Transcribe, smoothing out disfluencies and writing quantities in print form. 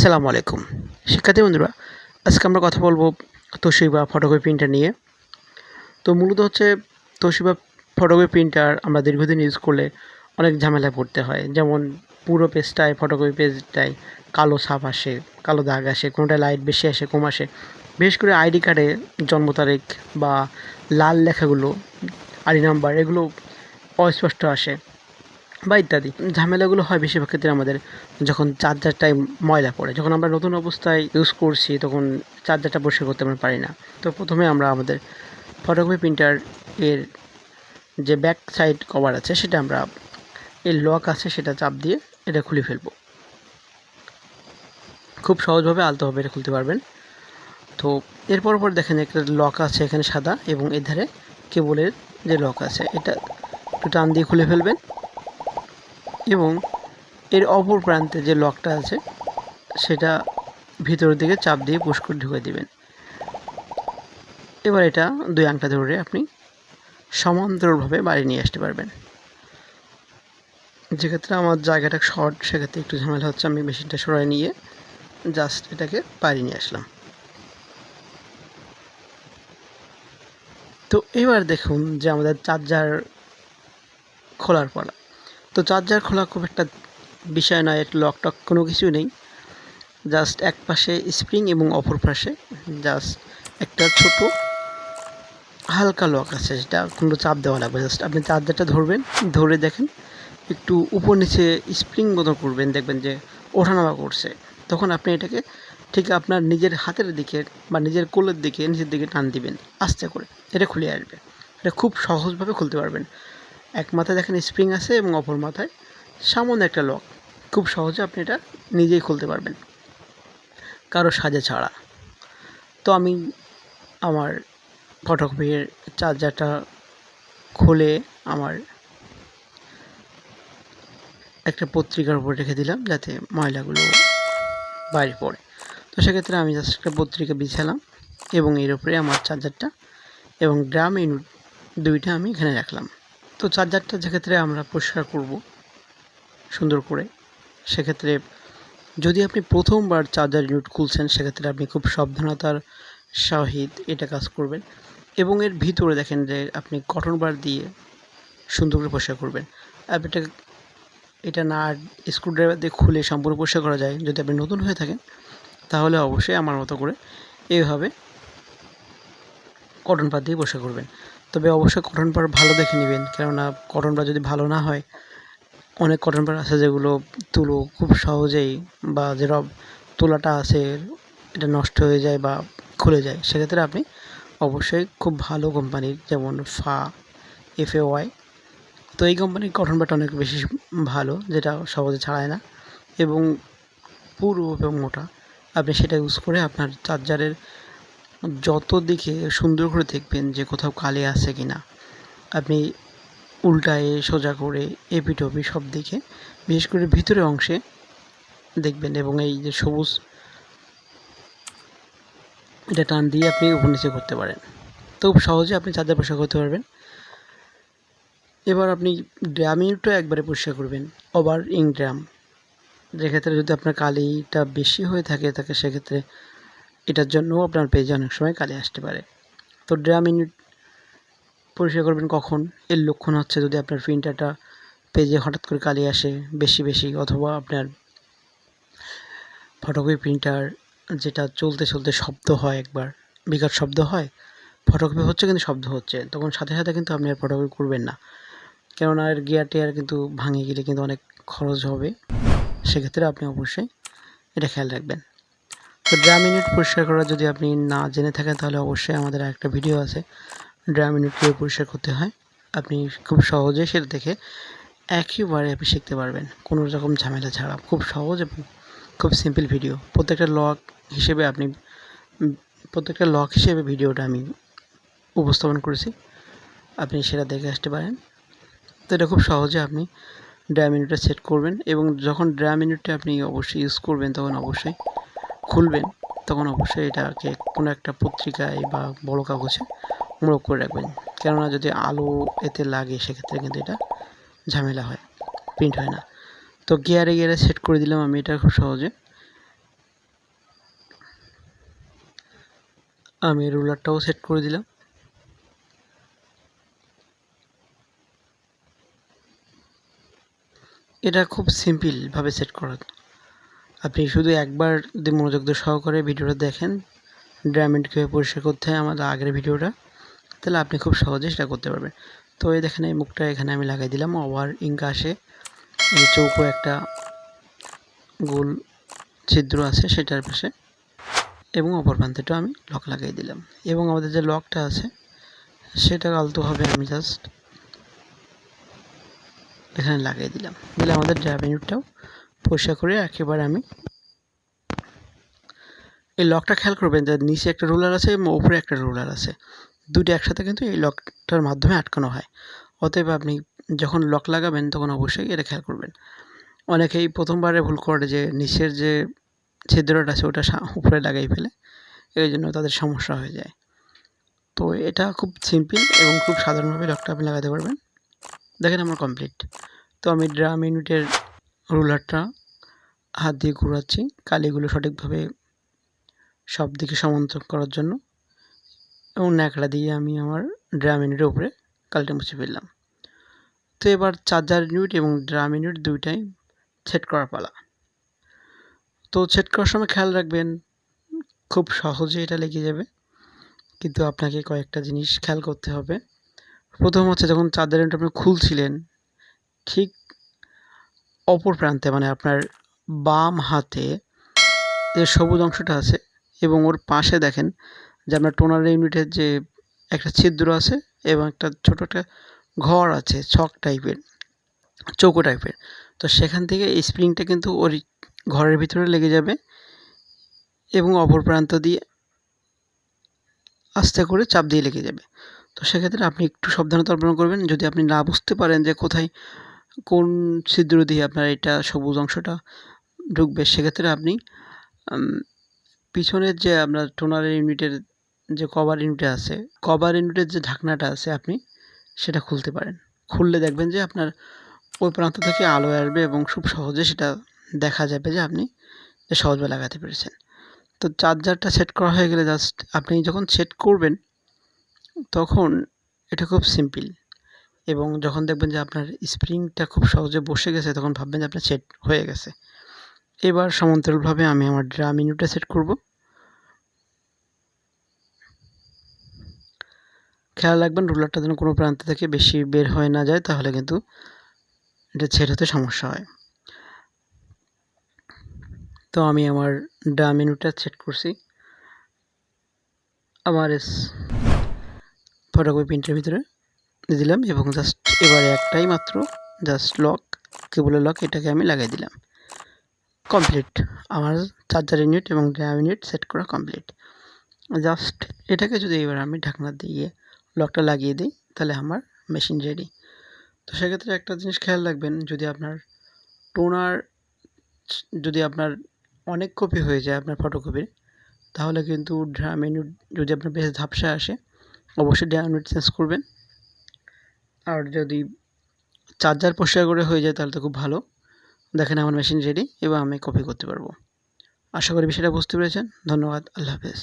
আসসালামু আলাইকুম শিক্ষার্থী বন্ধুরা, আজকে আমরা কথা বলবো তোশিবা ফটোকপি প্রিন্টার নিয়ে। তো মূলত হচ্ছে তোশিবা ফটোকপি প্রিন্টার আমরা দীর্ঘদিন ইউজ করলে অনেক ঝামেলায় পড়তে হয়। যেমন পুরো পেজটায় ফটোকপি পেজটায় কালো ছাপ আসে, কালো দাগ আসে, কোনোটায় লাইট বেশি আসে, কম আসে। বিশেষ করে আইডি কার্ডে জন্ম তারিখ বা লাল লেখাগুলো, আইডি নাম্বার এগুলো অস্পষ্ট আসে বা ইত্যাদি ঝামেলাগুলো হয় বেশিরভাগ ক্ষেত্রে আমাদের যখন চার্জারটায় ময়লা পড়ে। যখন আমরা নতুন অবস্থায় ইউজ করছি তখন চার্জারটা পরিষ্কার করতে আমরা পারি না। তো প্রথমে আমরা আমাদের ফটোকপি প্রিন্টার এর যে ব্যাক সাইড কভার আছে সেটা আমরা এর লক আছে সেটা চাপ দিয়ে এটা খুলে ফেলবো। খুব সহজভাবে আলতোভাবে এটা খুলতে পারবেন। তো এরপর দেখেন একটা লক আছে এখানে সাদা, এবং এর ধারে কেবলের যে লক আছে এটা একটু টান দিয়ে খুলে ফেলবেন এবং এর অপর প্রান্তে যে লকটা আছে সেটা ভিতরের দিকে চাপ দিয়ে পুশ করে ঢুকে দিবেন। এবার এটা দুই আংটা ধরে আপনি সমান্তরালভাবে বাড়ি নিয়ে আসতে পারবেন। যেক্ষেত্রে আমার জায়গাটা শর্ট, সেক্ষেত্রে একটু ঝামেলা হচ্ছে, আমি মেশিনটা সরাই নিয়ে জাস্ট এটাকে বাড়ি নিয়ে আসলাম। তো এবার দেখুন যে আমাদের চার্জার খোলার পালা। তো চার্জার খোলা খুব একটা বিষয় নয়, এর লক টক কোনো কিছু নেই। জাস্ট এক পাশে স্প্রিং এবং অপর পাশে জাস্ট একটা ছোট হালকা লক আছে, যেটা কোনো চাপ দেওয়া লাগবে। জাস্ট আপনি চার্জারটা ধরবেন, ধরে দেখেন একটু উপর নিচে স্প্রিং মতো করবেন, দেখবেন যে ওঠানামা করছে। তখন আপনি এটাকে ঠিক আপনার নিজের হাতের দিকে বা নিজের কোলের দিকে নিচের দিকে টান দিবেন আস্তে করে, এটা খুলে আসবে। এটা খুব সহজভাবে খুলতে পারবেন। এক মাথায় দেখেন স্প্রিং আছে এবং অপর মাথায় সামান্য একটা লক। খুব সহজে আপনি এটা নিজেই খুলতে পারবেন কারো সাজে ছাড়া। তো আমি আমার ফটোকপির চার্জারটা খুলে আমার একটা পত্রিকার উপর রেখে দিলাম যাতে ময়লাগুলো বাইরে পড়ে। তো সেক্ষেত্রে আমি জাস্ট একটা পত্রিকা বিছালাম এবং এর উপরে আমার চার্জারটা এবং ড্রাম ইউনিট দুইটা আমি এখানে রাখলাম। তো চার্জারটা যেক্ষেত্রে আমরা পরিষ্কার করব সুন্দর করে, সেক্ষেত্রে যদি আপনি প্রথমবার চার্জার ইউনিট খুলছেন সেক্ষেত্রে আপনি খুব সাবধানতার সহিত এটা কাজ করবেন এবং এর ভিতরে দেখেন যে আপনি কটন বার দিয়ে সুন্দর করে পরিষ্কার করবেন। আর এটা না স্ক্রুড্রাইভার দিয়ে খুলে সম্পূর্ণ পরিষ্কার করা যায়। যদি আপনি নতুন হয়ে থাকেন তাহলে অবশ্যই আমার মতো করে এইভাবে কটন বার দিয়ে পরিষ্কার করবেন। তবে অবশ্যই কটন বার ভালো দেখে নেবেন, কেননা কটন বার যদি ভালো না হয়, অনেক কটন বার আছে যেগুলো তুলো খুব সহজেই বা যে তোলাটা আছে এটা নষ্ট হয়ে যায় বা খুলে যায়। সেক্ষেত্রে আপনি অবশ্যই খুব ভালো কোম্পানির, যেমন FAY, তো এই কোম্পানির কটন বারটা অনেক বেশি ভালো, যেটা সহজে ছাড়ায় না এবং পুরো এবং মোটা। আপনি সেটা ইউজ করে আপনার চার্জারের যত দিকে সুন্দর করে দেখবেন যে কোথাও কালি আছে কি না। আপনি উল্টায়ে সোজা করে এপিটপি সব দিকে, বিশেষ করে ভিতরের অংশে দেখবেন এবং এই যে সবুজ এটা টান দিয়ে আপনি উপর নিচে করতে পারেন। তো খুব সহজে আপনি চার্জার পরিষ্কার করতে পারবেন। এবার আপনি ড্রাম ইউনিটটা একবারে পরিষ্কার করবেন, ওভার ইং ড্রাম। যেক্ষেত্রে যদি আপনার কালিটা বেশি হয়ে থাকে সেক্ষেত্রে এটার জন্যও আপনার পেজে অনেক সময় কালি আসতে পারে। তো ড্রাম ইউনিট পরিষ্কার করবেন কখন? এর লক্ষণ হচ্ছে যদি আপনার প্রিন্টারটা পেজে হঠাৎ করে কালি আসে বেশি, অথবা আপনার ফটোকপি প্রিন্টার যেটা চলতে শব্দ হয়, একবার বিকট শব্দ হয়, ফটোকপি হচ্ছে কিন্তু শব্দ হচ্ছে, তখন সাথে কিন্তু আপনি আর ফটোকপি করবেন না, কেননা এর গিয়ার টিয়ার কিন্তু ভাঙে গেলে কিন্তু অনেক খরচ হবে। সেক্ষেত্রে আপনি অবশ্যই এটা খেয়াল রাখবেন। তো ড্রাম ইউনিট পরিষ্কার করা যদি আপনি না জেনে থাকেন তাহলে অবশ্যই আমাদের একটা ভিডিও আছে ড্রাম ইউনিট কীভাবে পরিষ্কার করতে হয়। আপনি খুব সহজে সেটা দেখে একইবারে আপনি শিখতে পারবেন কোনো রকম ঝামেলা ছাড়া। খুব সহজ এবং খুব সিম্পল ভিডিও। প্রত্যেকটা লক হিসেবে ভিডিওটা আমি উপস্থাপন করেছি, আপনি সেটা দেখে আসতে পারেন। তো এটা খুব সহজে আপনি ড্রাম ইউনিটটা সেট করবেন এবং যখন ড্রাম ইউনিটটা আপনি অবশ্যই ইউজ করবেন তখন অবশ্যই খুলবেন, তখন অবশ্যই এটাকে কোনো একটা পত্রিকায় বা বড় কাগজে মোড়ক করে রাখবেন, কেননা যদি আলো এতে লাগে সেক্ষেত্রে কিন্তু এটা ঝামেলা হয়, প্রিন্ট হয় না। তো গিয়ারে সেট করে দিলাম আমি এটা খুব সহজে। আমি রুলারটাও সেট করে দিলাম। এটা খুব সিম্পলভাবে সেট করা। আপনি শুধু একবার যদি মনোযোগ দিয়ে সহকারে ভিডিওটা দেখেন, ড্রামেন্ট কীভাবে পরিষ্কার করতে হয় আমাদের আগের ভিডিওটা, তাহলে আপনি খুব সহজে সেটা করতে পারবেন। তো এই দেখেন এই মুখটা এখানে আমি লাগাই দিলাম। ওভার ইঙ্ক আসে, এই চৌকো একটা গোল ছিদ্র আছে সেটার পাশে, এবং অপর প্রান্তেটাও আমি লক লাগিয়ে দিলাম। এবং আমাদের যে লকটা আছে সেটা আলতোভাবে আমি জাস্ট এখানে লাগিয়ে দিলাম। দিলে আমাদের ড্রামেন্টটাও পরিষ্কার করে একেবারে আমি এই লকটা খেয়াল করবেন যে নিচে একটা রুলার আছে এবং উপরে একটা রুলার আছে, দুটো একসাথে কিন্তু এই লকটার মাধ্যমে আটকানো হয়। অতএব আপনি যখন লক লাগাবেন তখন অবশ্যই এটা খেয়াল করবেন। অনেকেই প্রথমবারে ভুল করে যে নিচের যে ছিদ্রটা আছে ওটা উপরে লাগাই ফেলে, এই জন্য তাদের সমস্যা হয়ে যায়। তো এটা খুব সিম্পল এবং খুব সাধারণভাবে লকটা আপনি লাগাতে পারবেন। দেখেন আমার কমপ্লিট। তো আমি ড্রাম ইউনিটের রুলারটা হাত দিয়ে ঘোরাচ্ছি কালিগুলো সঠিকভাবে সব দিকে সমান্তরাল করার জন্য, এবং ন্যাকড়া দিয়ে আমি আমার ড্রাম ইউনিটের উপরে কালিটা মুছে ফেললাম। তো এবার চার্জার ইউনিট এবং ড্রাম ইউনিট দুইটাই সেট করার পালা। তো সেট করার সময় খেয়াল রাখবেন খুব সহজে এটা লেগে যাবে, কিন্তু আপনাকে কয়েকটা জিনিস খেয়াল করতে হবে। প্রথম হচ্ছে যখন চার্জার ইউনিট আপনি খুলছিলেন, ঠিক অপর প্রান্তে মানে আপনার বাম হাতে যে সবুজ অংশটা আছে এবং ওর পাশে দেখেন যে আপনার টোনার ইউনিটের যে একটা ছিদ্র আছে এবং একটা ছোট একটা ঘর আছে, ছক টাইপের, চৌকো টাইপের। তো সেখান থেকে এই স্প্রিংটা কিন্তু ওর ঘরের ভিতরে লেগে যাবে এবং অপর প্রান্ত দিয়ে আস্তে করে চাপ দিয়ে লেগে যাবে। তো সেক্ষেত্রে আপনি একটু সাবধানতা অবলম্বন করবেন। যদি আপনি না বুঝতে পারেন যে কোথায় কোন ছিদ্র দিয়ে আপনার এটা সবুজ অংশটা ঢুকবে, সেক্ষেত্রে আপনি পিছনের যে আপনার টোনার ইউনিটের যে কভার ইউনিট আছে, কভার ইউনিটের যে ঢাকনাটা আছে আপনি সেটা খুলতে পারেন। খুললে দেখবেন যে আপনার ওই প্রান্ত থেকে আলো আসবে এবং খুব সহজে সেটা দেখা যাবে যে আপনি সহজভাবে লাগাতে পেরেছেন। তো চার্জারটা সেট করা হয়ে গেলে জাস্ট আপনি যখন সেট করবেন তখন এটা খুব সিম্পল, এবং যখন দেখবেন যে আপনার স্প্রিংটা খুব সহজে বসে গেছে তখন ভাববেন যে আপনার সেট হয়ে গেছে। এবার সমান্তরালভাবে আমি আমার ড্রাম ইউনিটটা সেট করব। খেয়াল রাখবেন রুলারটা যেন কোনো প্রান্ত থেকে বেশি বের হয়ে না যায়, তাহলে কিন্তু এটা সেট হতে সমস্যা হয়। তো আমি আমার ড্রাম ইউনিটটা সেট করছি আমার ফটোকপি প্রিন্টের ভিতরে দিয়ে দিলাম, এবং জাস্ট এবারে একটাই মাত্র জাস্ট লক, কেবলের লক, এটাকে আমি লাগাই দিলাম। কমপ্লিট, আমার চার্জার ইউনিট এবং ড্রাম ইউনিট সেট করা কমপ্লিট। জাস্ট এটাকে যদি এবার আমি ঢাকনা দিয়ে লকটা লাগিয়ে দিই তাহলে আমার মেশিন রেডি। তো সেক্ষেত্রে একটা জিনিস খেয়াল রাখবেন, যদি আপনার টোনার যদি আপনার অনেক কপি হয়ে যায় আপনার ফটোকপির, তাহলে কিন্তু ড্রাম ইউনিট যদি আপনার বেশ ঝাপসা আসে অবশ্যই ড্রাম ইউনিট চেঞ্জ করবেন। আর যদি চার্জার পরিষ্কার করে হয়ে যায় তাহলে তো খুব ভালো। দেখেন আমার মেশিন রেডি এবং আমি কপি করতে পারবো। আশা করি বিষয়টা বুঝতে পেরেছেন। ধন্যবাদ। আল্লাহ হাফেজ।